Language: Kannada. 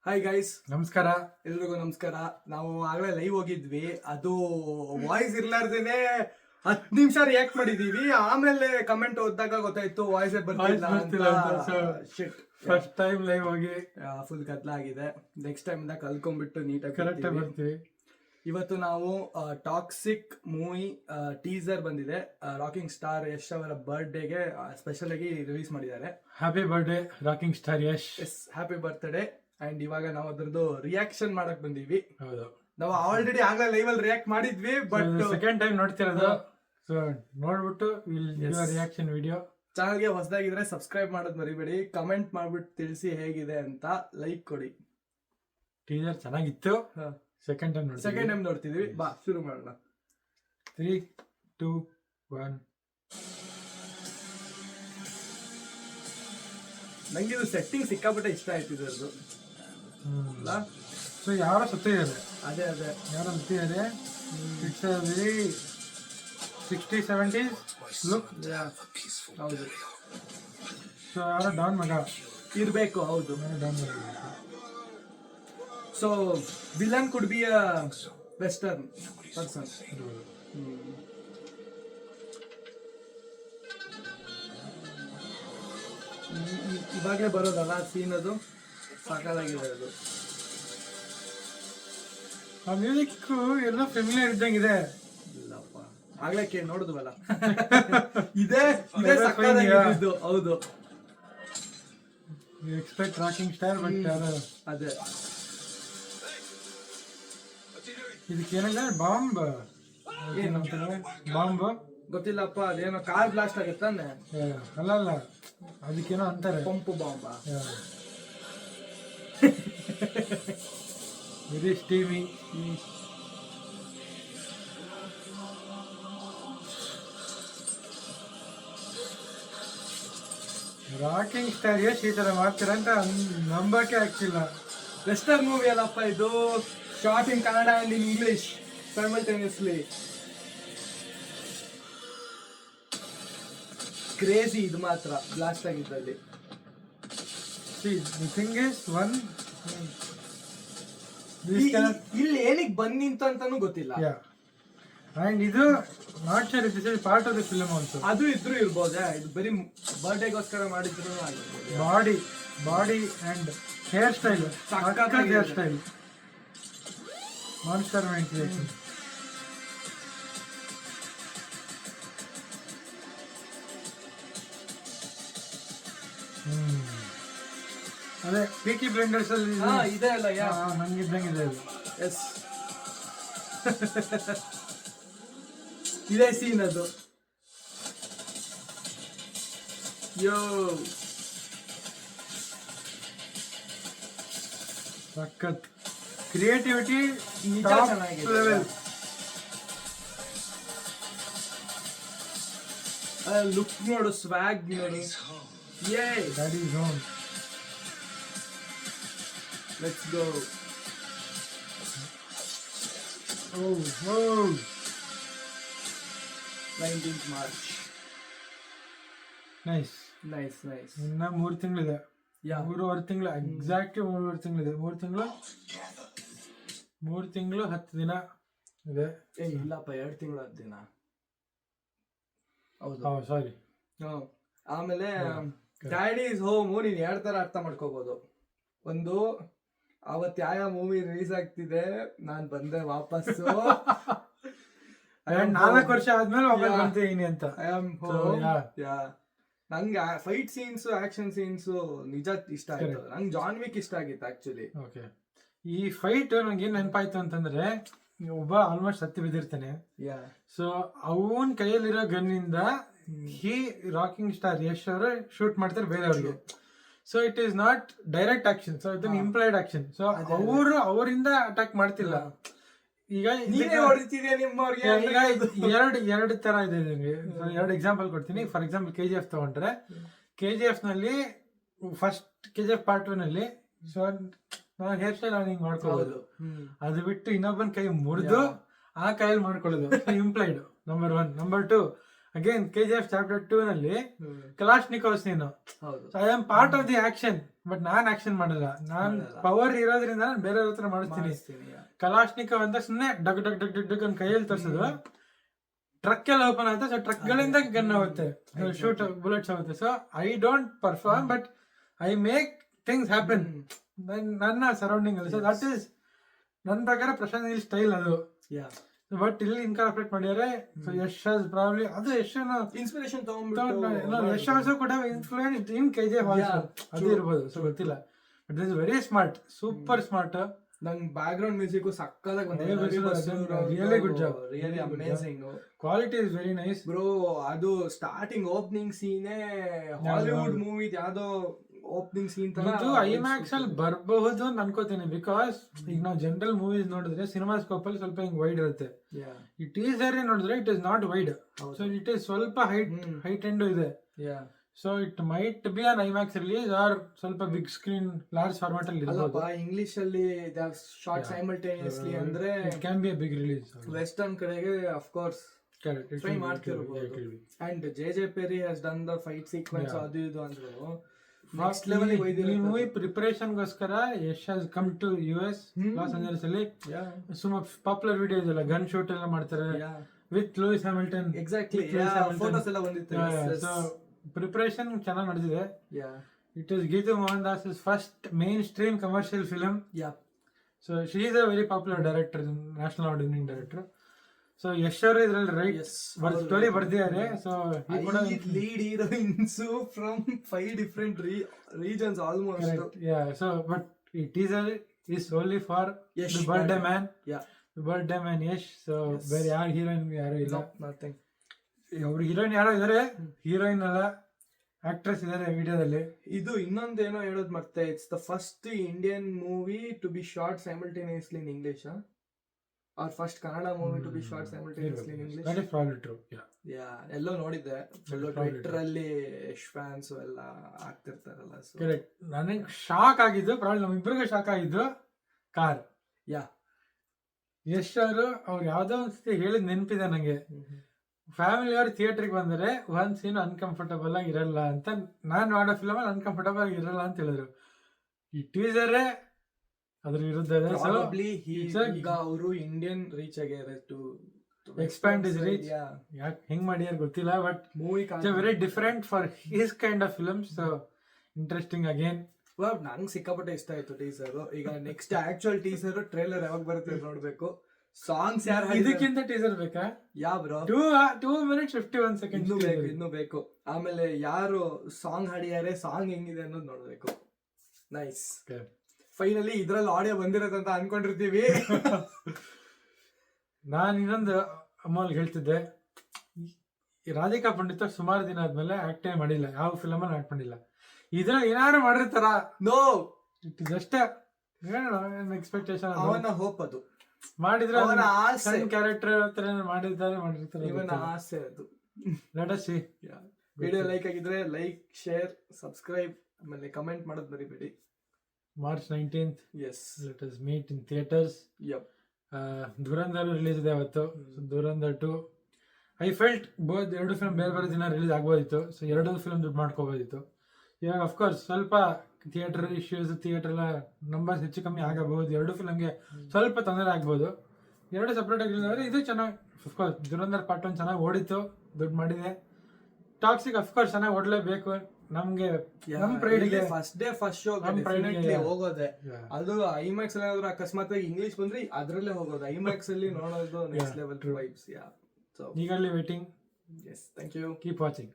ಹಾಯ್ ಗೈಸ್, ನಮಸ್ಕಾರ. ಎಲ್ರಿಗೂ ನಮಸ್ಕಾರ. ನಾವು ಆಗಲೇ ಲೈವ್ ಹೋಗಿದ್ವಿ. ಅದು ವಾಯ್ಸ್ ಇರ್ಲಾರ್ದೇನೆ 10 ನಿಮಿಷ ರಿಯಾಕ್ಟ್ ಮಾಡಿದೀವಿ. ಆಮೇಲೆ ಕಮೆಂಟ್ ಓದಿದಾಗ ಗೊತ್ತಾಯ್ತು ವಾಯ್ಸ್ ಬರ್ತಿಲ್ಲ ಅಂತ. ಶಿಟ್, ಫಸ್ಟ್ ಟೈಮ್ ಲೈವ್ ಹೋಗಿ ಫುಲ್ ಕತ್ಲಾಗಿದೆ. ನೆಕ್ಸ್ಟ್ ಟೈಮ್ ಇಂದ ಕಲ್ಕೊಂಡ್ಬಿಟ್ಟು ನೀಟಾಗಿ ಕರೆಕ್ಟ್ ಬರ್ತೀವಿ. ಇವತ್ತು ನಾವು ಟಾಕ್ಸಿಕ್ ಮೂವಿ ಟೀಸರ್ ಬಂದಿದೆ. ರಾಕಿಂಗ್ ಸ್ಟಾರ್ ಯಶ್ ಅವರ ಬರ್ಡೇಗೆ ಸ್ಪೆಷಲ್ ಆಗಿ ರಿಲೀಸ್ ಮಾಡಿದ್ದಾರೆ. Happy birthday rocking star Yash. Happy birthday. And ಇವಾಗ ನಾವು ಅದ್ರದ್ದು ರಿಯಾಕ್ಷನ್ ಮಾಡಕ್ ಬಂದೀವಿ. ಹೌದು, ನಾವು ಆಲ್ರೆಡಿ ಆಗ್ಲೇ ಲೈವ್ ಅಲ್ಲಿ ರಿಯಾಕ್ಟ್ ಮಾಡಿದ್ವಿ, ಬಟ್ ಸೆಕೆಂಡ್ ಟೈಮ್ ನೋಡ್ತಿರೋದು. ಸೊ ನೋಡ್ಬಿಟ್ಟು ರಿಯಾಕ್ಷನ್ ವಿಡಿಯೋ. ಚಾನಲ್ಗೆ ಹೊಸದಾಗಿದ್ರೆ ಸಬ್ಸ್ಕ್ರೈಬ್ ಮಾಡೋದು ಮರಿಬೇಡಿ. ಕಮೆಂಟ್ ಮಾಡ್ಬಿಟ್ಟು ತಿಳಿಸಿ ಹೇಗಿದೆ ಅಂತ. ಲೈಕ್ ಕೊಡಿ. ಟೀಸರ್ ಚೆನ್ನಾಗಿತ್ತು. ಸೆಕೆಂಡ್ ಟೈಮ್ ನೋಡ್ತಿದ್ವಿ. ಬಾ ಶುರು ಮಾಡೋಣ. 3, 2, 1. ನಂಗೆ ಇದು ಸೆಟ್ಟಿಂಗ್ ಸಿಕ್ಕಾಪಟ್ಟೆ ಇಷ್ಟ ಆಯ್ತು ಇದ್ರದ್ದು. ಸೊ ಯಾರೋ ಸತ್ತಿದ್ದಾರೆ. ಅದೇ ಯಾರೋ ಸತ್ತಿದ್ದಾರೆ. It's a very 60s 70s look. ಹೌದು. ಸೊ ಯಾರೋ ಡಾನ್ ಮಗ ಇರ್ಬೇಕು. ಹೌದು, ಡಾನ್ ಮಗ. So villain could be a western person. ಇವಾಗಲೇ ಬರೋದಲ್ಲ ಸೀನ್, ಅದು ಸಾಕಾಗಿದೆ. ಅದು ಆ ಮ್ಯೂಸಿಕ್ ಎಲ್ಲ ಫೆಮಿಲಿಯರ್ ಇದ್ದಂಗಿದೆ. ಇಲ್ಲಪ್ಪ, ಆಗ್ಲೇ ನೋಡಿದ್ವಲ್ಲ. ಇದೇ ಸಾಕಾಗಿದ್ದು. ಹೌದು, ಎಕ್ಸ್ಪೆಕ್ಟ್ ರಾಕಿಂಗ್ ಸ್ಟಾರ್, ಬಟ್ ಅದೇ ಇದಕ್ಕೆ ಏನಂದ್ರೆ ಬಾಂಬ್. ಬಾಂಬ್ ಗೊತ್ತಿಲ್ಲಪ್ಪ. ಅದೇನೋ ಕಾರ್ ಬ್ಲಾಸ್ಟ್ ಆಗತ್ತಾನೆ. ಅಲ್ಲ, ಅದಕ್ಕೇನೋ ಅಂತಾರೆ. ಪಂಪು ಬಾಂಬ. Very steamy. Rocking star Yash ಈ ತರ ಮಾಡ್ತೀರ ಅಂತ ನಂಬಕ್ಕೆ ಆಗ್ತಿಲ್ಲ. ವೆಸ್ಟರ್ನ್ ಮೂವಿ ಅಲ್ಲಪ್ಪ ಇದು. Short in Kannada and in English simultaneously. Crazy ಇದು ಮಾತ್ರ ಬ್ಲಾಸ್ಟ್ ಆಗಿದ್ದಲ್ಲಿ. ಇಲ್ಲಿ ಏನಿಗೆ ಬಂದ್ ನಿಂತು ಅಂತಾನು ಗೊತ್ತಿಲ್ಲ. ಅಂಡ್ ಇದು not sure this is part of the film also. ಅದು ಇದ್ರೂ ಇರ್ಬೋದಾ? ಇದು ಬರೀ ಬರ್ಡೇಗೋಸ್ಕರ ಮಾಡಿದ್ರು ಆಗಿರ್ಬೋದು. Body and hair style, hair style monster ventilation. ಅದೇ ಪೀಕಿ ಬ್ಲೆಂಡರ್ಸ್ ಅಲ್ಲಿ ಇದೆ ಅಲ್ಲ. ನಂಗಿದ್ದಂಗಿದೆ ಅದು. ಎಸ್, ಇದೇ ಸೀನ್ ಅದು. ಯೋ, ಸಖತ್ ಕ್ರಿಯೇಟಿವಿಟಿ ನಿಜ ಚೆನ್ನಾಗಿದೆ. ಲೆವೆಲ್. ಲುಕ್ ನೋಡು, ಸ್ವ್ಯಾಗ್ ನೋಡಿ. ಯೇ, that is home. Let's go. Oh, 19th March. Nice. ಇನ್ನ 3 ತಿಂಗಳಿದೆ. 3.5 ತಿಂಗಳು, ಎಕ್ಸಾಕ್ಟ್ 3.5 ತಿಂಗಳಿದೆ. 3 ತಿಂಗಳು 10 ದಿನ ಇದೆ. ಇಲ್ಲಪ್ಪ, 2 ತಿಂಗಳು 10 ದಿನ. ಹೌದು, ಸಾರಿ. ಆಮೇಲೆ ಡ್ಯಾಡಿ ಇಸ್ ಹೋಮ್ ನೀನ್ 2 ತರ ಅರ್ಥ ಮಾಡ್ಕೋಬಹುದು. ಒಂದು, ಅವತ್ ಯಾವ ಮೂವಿ ರಿಲೀಸ್ ಆಗ್ತಿದೆ, ನಾನ್ ಬಂದೆ ವಾಪಸ್ಸು. 4 ವರ್ಷ ಆದ್ಮೇಲೆ ವಾಪಸ್ ಬರ್ತೀನಿ ಅಂತ. ನಂಗೆ ಫೈಟ್ ಸೀನ್ಸ್, ಆಕ್ಷನ್ ಸೀನ್ಸ್ ನಿಜ ಇಷ್ಟ ಆಯ್ತು. ನಂಗೆ ಜಾನ್ ವಿಕ್ ಇಷ್ಟ ಆಗಿತ್ತು ಆಕ್ಚುಲಿ. ಓಕೆ, ಈ ಫೈಟ್ ನಂಗೆ ಏನ್ ನೆನಪಾಯ್ತು ಅಂತಂದ್ರೆ, ಒಬ್ಬ ಆಲ್ಮೋಸ್ಟ್ ಸತ್ತಿ ಬಿದ್ದಿರ್ತಾನೆ. ಸೊ ಅವನ್ ಕೈಯಲ್ಲಿರೋ ಗನ್ ಇಂದ ರಾಕಿಂಗ್ ಸ್ಟಾರ್ ಯಶ್ ಅವರು ಶೂಟ್ ಮಾಡ್ತಾರೆ ಬೇರೆಯವ್ರಿಗೆ. So it is not direct action. So ಇದನ್ನ ಇಂಪ್ಲೈಡ್ ಆಕ್ಷನ್. ಸೊ ಅವರಿಂದ ಅಟ್ಯಾಕ್ ಮಾಡ್ತಿಲ್ಲ. ಈಗ ಎರಡು ತರ ಇದೆ. ಎರಡು ಎಕ್ಸಾಂಪಲ್ ಕೊಡ್ತೀನಿ. ಫಾರ್ ಎಕ್ಸಾಂಪಲ್ KGF ತಗೊಂಡ್ರೆ, KGF ನಲ್ಲಿ ಫಸ್ಟ್ KGF ಪಾರ್ಟ್ 2 ನಲ್ಲಿ ಹೇರ್ ಸ್ಟೈಲ್ ಹಿಂಗ್ ಮಾಡ್ಕೋಬಹುದು. ಅದು ಬಿಟ್ಟು ಇನ್ನೊಬ್ಬನ ಕೈ ಮುರಿದು ಆ ಕೈಯಲ್ಲಿ ಮಾಡ್ಕೊಳ್ಳೋದು implied. Number 1. Number 2, again KGF chapter 2 ನಲ್ಲಿ ಕಲಾಶ್ನಿಕೋವ್ ಸೀನ್. ಹೌದು, I am part of the action, but non action ಮಾಡಲ್ಲ. ನಾನ್ ಪವರ್ ಇರೋದ್ರಿಂದ ನಾನು ಬೇರೆ ಹತ್ರ ಮಾಡಿಸ್ತೀನಿ. ಕಲಾಶ್ನಿಕೋವ್ ಅಂತ ಸುಮ್ಮನೆ ಡಗ್ ಡಗ್ ಡಗ್ ಡಗ್ ಡಗ್ ಅಂತ ಕೈಯಲ್ಲಿ ತರಿಸೋದು, ಟ್ರಕ್ ಎಲ್ಲ ಓಪನ್ ಆಗುತ್ತೆ, ಸೊ ಟ್ರಕ್ ಗಳಿಂದ ಗನ್ ಆಗುತ್ತೆ, ಶೂಟ್ ಬುಲೆಟ್ಸ್ ಆಗುತ್ತೆ. So I don't perform, but I make things happen ನನ್ನ ಸರೌಂಡಿಂಗ್ ಅಲ್ಲಿ. ಸೊ ದಟ್ ಈಸ್ ನನ್ನ ಪ್ರಕಾರ ಪ್ರಶಾಂತ್ ನೀಲ್ ಸ್ಟೈಲ್ ಅದು. ಬಟ್ ಇಲ್ಲಿ ಇನ್ಕಾರ್ಪೊರೇಟ್ ಮಾಡಿದರೆ. ಸೊ ಯಶ್ ಹಸ್ ಪ್ರಾಬ್ಲಿ ಅದು ಯಶ್ ಇನ್ಸ್ಪಿರೇಷನ್ ಯಶ್ ಆಲ್ಸೋ ಕೂಡ ಇನ್ಫ್ಲೂಯೆನ್ಸ್ಡ್ ಇನ್ KGF ಆಲ್ಸೋ, ಅದು ಇರ್ಬೋದು. ಸೊ ಗೊತ್ತಿಲ್ಲ, but is very smart, super smart. ನಂಗೆ ಬ್ಯಾಕ್ ಗ್ರೌಂಡ್ ಮ್ಯೂಸಿಕ್ ಸಕ್ಕತ್ತಾಗಿ ಬಂದಿದೆ. Really good job, really amazing. Quality is very nice bro. ಅದು ಸ್ಟಾರ್ಟಿಂಗ್ ಓಪನಿಂಗ್ ಸೀನೇ ಹಾಲಿವುಡ್ ಮೂವಿ ಯಾವ್ದೋ ಓಪನಿಂಗ್ ಸೀನ್ ತರ. ಇದು ಐಮ್ಯಾಕ್ಸ್ ಅಲ್ಲಿ ಬರಬಹುದು ಅಂತ ಅನ್ಕೋತೀನಿ, ಬಿಕಾಸ್ ಈಗ ನಾವು ಜನರಲ್ ಮೂವೀಸ್ ನೋಡಿದ್ರೆ ಸಿನಿಮಾಸ್ಕೋಪ್ ಅಲ್ಲಿ ಸ್ವಲ್ಪ ಹಿಂಗ್ ವೈಡ್ ಇರುತ್ತೆ. ಈ ಟೀಸರ್ ನೋಡಿದ್ರೆ it is not wide, so it is ಸ್ವಲ್ಪ ಹೈಟ್ ಎಂಡ್ ಇದೆ. So it might be an IMAX release or ಸ್ವಲ್ಪ ಬಿಗ್ ಸ್ಕ್ರೀನ್ ಲಾರ್ಜ್ ಫಾರ್ಮ್ಯಾಟ್ ಅಲ್ಲಿ ಇರಬಹುದು. ಇಂಗ್ಲಿಷ್ ಅಲ್ಲಿ ಶಾರ್ಟ್ ಸೈಮಲ್ಟೇನಿಯಸ್ಲಿ ಅಂದ್ರೆ it can be a big release. Western ಕಡೆಗೆ ಆಫ್ ಕೋರ್ಸ್ ಟ್ರೈ ಮಾಡ್ತಿರ್ಬೋದು. And JJ Perry has done the fight sequence ಅದು ಇದು ಅಂದ್ರು ನೆಕ್ಸ್ಟ್ ಲೆವೆಲ್ ಈ ಮೂವಿ ಪ್ರಿಪರೇಷನ್ ಗೋಸ್ಕರ Yash has come to US Los Angeles ಅಲ್ಲಿ. ಸುಮ್ಮ ಪಾಪ್ಯುಲರ್ ವಿಡಿಯೋಸ್ ಎಲ್ಲ ಗನ್ ಶೂಟ್ ಎಲ್ಲ ಮಾಡ್ತಾರೆ with Lewis Hamilton. Exactly, photos ಎಲ್ಲ ಬಂದಿತ್ತು. ಸೊ ಪ್ರಿಪರೇಷನ್ ಚೆನ್ನಾಗಿ ನಡೆದಿದೆ. It is Geetu Mohan Das first mainstream commercial film. So she is a very popular director, national award winning director. So Yash ಅವರು ಇದ್ರಲ್ಲಿ ರೈಟ್ ಸ್ಟೋರಿ ಬರ್ದಿದ್ದಾರೆ. So lead heroines from 5 different regions almost. So but ಈ teaser is only for the birthday man. Birthday man Yash. So ಬೇರೆ ಯಾರು ಹೀರೋಯಿನ್ ಯಾರು ಇಲ್ಲ. ನಥಿಂಗ್. ಅವ್ರು ಹೀರೋಯಿನ್ ಯಾರೋ ಇದಾರೆ, ಹೀರೋಯಿನ್ ಅಲ್ಲ, ಆಕ್ಟ್ರೆಸ್ ಇದಾರೆ ವಿಡಿಯೋದಲ್ಲಿ. ಇದು ಇನ್ನೊಂದೇನೋ ಹೇಳೋದು ಮತ್ತೆ, it's the first Indian movie to be shot simultaneously in English, or first Kannada movie to be shot simultaneously in English. That is probably true. ಎಲ್ಲೋ ನೋಡಿದ್ದೆ, ಟ್ವಿಟರ್ ಅಲ್ಲಿ ಯಶ್ ಫ್ಯಾನ್ಸ್ ಎಲ್ಲ ಆಗ್ತಿರ್ತಾರಲ್ಲ. ಕರೆಕ್ಟ್. ನನಗೆ ಶಾಕ್ ಆಗಿದ್ದು, ಪ್ರಾಬ್ಲಮ್ ನಮ್ಮಿಬ್ಬರಿಗೂ ಶಾಕ್ ಆಗಿದ್ದು ಕಾರ್. ಯಶ್ ಅವರು ಅವ್ರು ಯಾವ್ದೋ ಒಂದ್ಸತಿ ಹೇಳಿದ್ ನೆನಪಿದೆ ನಂಗೆ. ಫ್ಯಾಮಿಲಿ ಅವ್ರು ಥಿಯೇಟರ್ಗೆ ಬಂದರೆ ಒಂದ್ ಸೀನ್ ಅನ್ಕಂಫರ್ಟಬಲ್ ಆಗಿ ಇರಲ್ಲ ಅಂತ, ನಾನು ಮಾಡೋ ಫಿಲಮ್ ಅಲ್ಲಿ ಅನ್ಕಂಫರ್ಟಬಲ್ ಆಗಿ ಇರಲ್ಲ ಅಂತ ಹೇಳಿದ್ರು. ಈ ಟೀಸರೇ ಅದ್ರ ವಿರುದ್ಧ ಇದೆ. ಈಗ ಅವರು ಇಂಡಿಯನ್ ರೀಚ್ ಆಗ್ಯಾರ ಟು ಎಕ್ಸ್ಪ್ಯಾಂಡ್ ಇಸ್ ರೀಚ್. ಯಾಕೆ ಹೆಂಗ್ ಮಾಡ್ಯಾರ ಗೊತ್ತಿಲ್ಲ, but movie very different for his kind of films. So interesting again. ನಂಗೆ ಸಿಕ್ಕಾಪಟ್ಟೆ ಇಷ್ಟ ಆಯ್ತು ಟೀಸರ್. ಈಗ ನೆಕ್ಸ್ಟ್ ಆಕ್ಚುಯಲ್ ಟೀಸರ್ ಟ್ರೇಲರ್ ಯಾವಾಗ ಬರುತ್ತೆ ನೋಡ್ಬೇಕು. ಸಾಂಗ್ಸ್ ಯಾರು ಇದಕ್ಕಿಂತ ಟೀಸರ್ ಬೇಕಾ? ಬ್ರೋ 2 minutes 51 seconds ಇನ್ನು ಬೇಕು. ಆಮೇಲೆ ಯಾರು ಸಾಂಗ್ ಹಾಡಿಯಾರೆ, ಸಾಂಗ್ ಹೆಂಗಿದೆ ಅನ್ನೋದು ನೋಡ್ಬೇಕು. ನೈಸ್. ಫೈನಲಿ ಇದ್ರಲ್ಲಿ ಆಡಿಯೋ ಬಂದಿರತ್ತಂತ ಅನ್ಕೊಂಡಿರ್ತೀವಿ. ನಾನು ಇನ್ನೊಂದು ಅಮೋಲ್ ಹೇಳ್ತಿದ್ದೆ, ರಾಧಿಕಾ ಪಂಡಿತ್ ಸುಮಾರು ದಿನ ಆದ್ಮೇಲೆ ಆಕ್ಟೇ ಮಾಡಿಲ್ಲ, ಯಾವ ಫಿಲಮ್ ಅಲ್ಲಿ ಆಕ್ಟ್ ಮಾಡಿಲ್ಲ. ಇದ್ರಲ್ಲಿ ಏನಾದ್ರು ಮಾಡಿರ್ತಾರ? ನೋ, ಇಟ್ ಇಸ್ ಅಷ್ಟೇ ಎಕ್ಸ್ಪೆಕ್ಟೇಷನ್, ಅವನ ಹೋಪ್. ಅದು ಮಾಡಿದ್ರೆ ಅವನ ಆಸೆ, ಕ್ಯಾರೆಕ್ಟರ್ ಮಾಡಿರ್ತಾರೆ. ಇವನ ಆಸೆ ಅದು. Let us see. Video like ಆಗಿದ್ರೆ ಲೈಕ್, ಶೇರ್, ಸಬ್ಸ್ಕ್ರೈಬ್, ಆಮೇಲೆ ಕಮೆಂಟ್ ಮಾಡೋದು ಮರಿಬೇಡಿ. March 19th. Yes. Let us meet in theaters. Yep. Dhurandhar release ಇದೆ ಅವತ್ತು. ದುರಂಧರ್ 2. ಐ ಫೆಲ್ಟ್ ಬೋತ್ ಎರಡು ಫಿಲ್ಮ್ ಬೇರೆ ಬೇರೆ ದಿನ ರಿಲೀಸ್ ಆಗ್ಬೋದಿತ್ತು. ಸೊ ಎರಡು ಫಿಲ್ಮ್ ದುಡ್ಡು ಮಾಡ್ಕೋಬೋದಿತ್ತು. ಇವಾಗ ಅಫ್ಕೋರ್ಸ್ ಸ್ವಲ್ಪ ಥಿಯೇಟರ್ ಇಶ್ಯೂಸ್, ಥಿಯೇಟರ್ ಎಲ್ಲ ನಂಬರ್ಸ್ ಹೆಚ್ಚು ಕಮ್ಮಿ ಆಗಬಹುದು. ಎರಡು ಫಿಲಮ್ಗೆ ಸ್ವಲ್ಪ ತೊಂದರೆ ಆಗ್ಬೋದು. ಎರಡು ಸಪ್ರೇಟ್ ಆಗಿದ್ರೆ ಇದು ಚೆನ್ನಾಗಿ, ಅಫ್ಕೋರ್ಸ್ ದುರಂಧರ್ ಪಾರ್ಟ್ 1 ಚೆನ್ನಾಗಿ ಓಡಿತ್ತು, ದುಡ್ಡು ಮಾಡಿದೆ. ಟಾಕ್ಸಿಕ್ ಅಫ್ಕೋರ್ಸ್ ಚೆನ್ನಾಗಿ ಓಡಲೇಬೇಕು. ನಮ್ಗೆ ನಮ್ ಪ್ರೈಡ್ಗೆ ಫಸ್ಟ್ ಶೋ ಡೆಫಿನೆಟ್ಲಿ ಹೋಗೋದೆ. ಅದು ಐಮ್ಯಾಕ್ಸ್ ಅಲ್ಲಿ ಏನಾದ್ರು ಅಕಸ್ಮಾತ್ ಇಂಗ್ಲಿಷ್ ಬಂದ್ರೆ ಅದ್ರಲ್ಲೇ ಹೋಗೋದು. ಐಮ್ಯಾಕ್ಸ್ ಅಲ್ಲಿ ನೋಡೋದು ನೆಕ್ಸ್ಟ್ ಲೆವೆಲ್ ವೈಬ್ಸ್. ಸೊ ಈಗಲೇ waiting. Yes, thank you. Keep watching.